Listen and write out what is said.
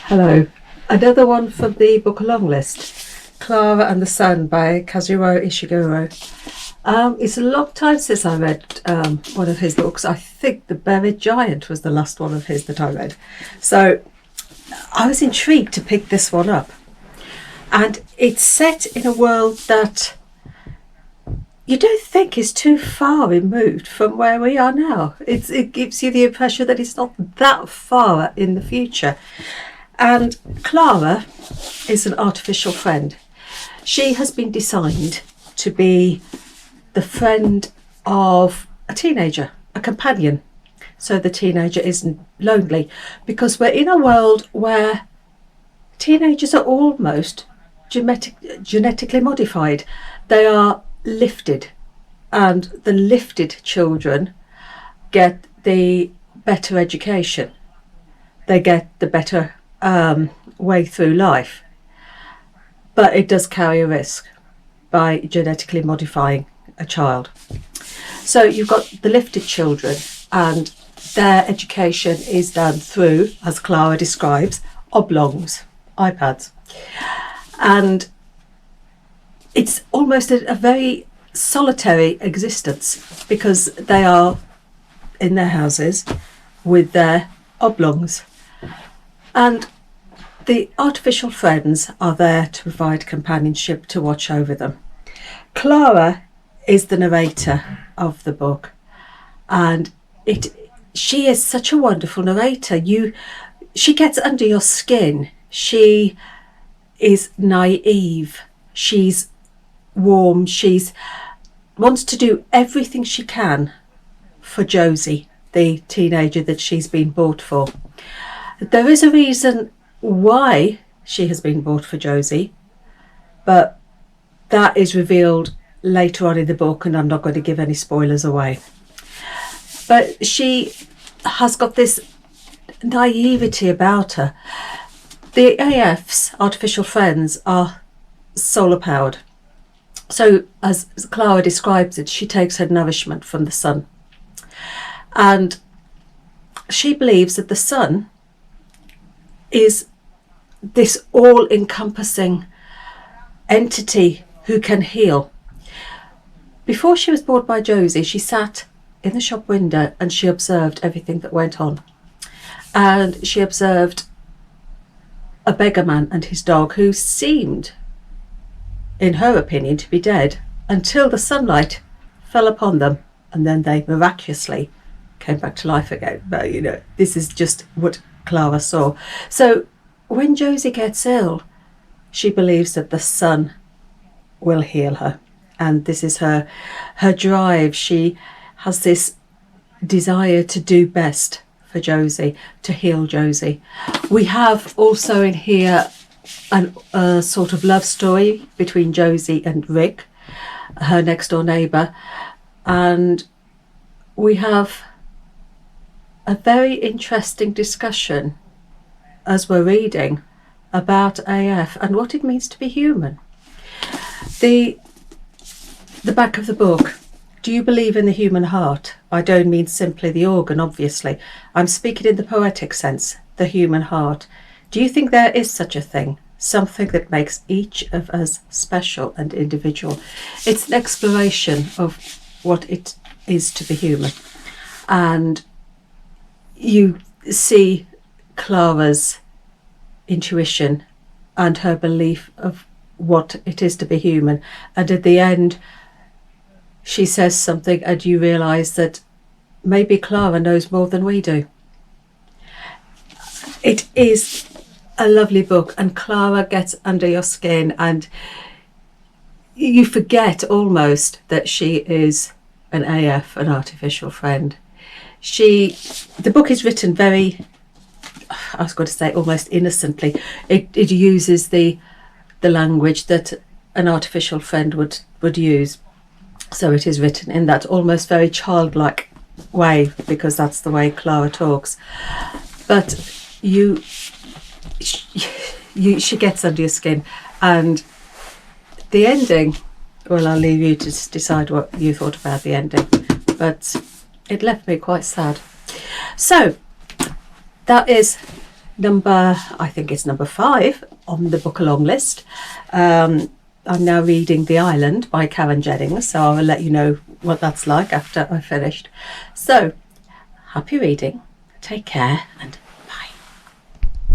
Hello. Another one from the book Longlist, Klara and the Sun by Kazuo Ishiguro. It's a long time since I read one of his books. I think The Buried Giant was the last one of his that I read. So I was intrigued to pick this one up. And it's set in a world that you don't think is too far removed from where we are now. It gives you the impression that it's not that far in the future. And Klara is an artificial friend. She has been designed to be the friend of a teenager, a companion. So the teenager isn't lonely, because we're in a world where teenagers are almost genetically modified. They are lifted, and the lifted children get the better education. They get the better way through life, but it does carry a risk by genetically modifying a child. So you've got the lifted children, and their education is done through, as Klara describes, oblongs, iPads, and it's almost a very solitary existence because they are in their houses with their oblongs. And the artificial friends are there to provide companionship, to watch over them. Klara is the narrator of the book, and she is such a wonderful narrator. She gets under your skin. She is naive. She's warm. She's wants to do everything she can for Josie, the teenager that she's been bought for. There is a reason why she has been bought for Josie, but that is revealed later on in the book, and I'm not going to give any spoilers away. But she has got this naivety about her. The AF's artificial friends are solar powered. So as Klara describes it, she takes her nourishment from the sun. And she believes that the sun is this all-encompassing entity who can heal. Before she was bought by Josie, she sat in the shop window and she observed everything that went on. And she observed a beggar man and his dog who seemed, in her opinion, to be dead until the sunlight fell upon them, and then they miraculously came back to life again. But this is just what Klara saw. So when Josie gets ill, she believes that the sun will heal her, and this is her drive. She has this desire to do best for Josie, to heal Josie. We have also in here a sort of love story between Josie and Rick, her next door neighbour, and we have a very interesting discussion as we're reading about AF and what it means to be human. The back of the book. Do you believe in the human heart? I don't mean simply the organ, obviously. I'm speaking in the poetic sense, the human heart. Do you think there is such a thing? Something that makes each of us special and individual. It's an exploration of what it is to be human. And you see Klara's intuition and her belief of what it is to be human. And at the end, she says something and you realise that maybe Klara knows more than we do. It is a lovely book, and Klara gets under your skin, and you forget almost that she is an AF, an artificial friend. The book is written very, I was going to say almost innocently. It uses the language that an artificial friend would use. So it is written in that almost very childlike way, because that's the way Klara talks. But she gets under your skin, and the ending, well, I'll leave you to decide what you thought about the ending, but it left me quite sad. So that is I think it's number 5 on the book along list. I'm now reading The Island by Karen Jennings, so I will let you know what that's like after I've finished. So, happy reading, take care, and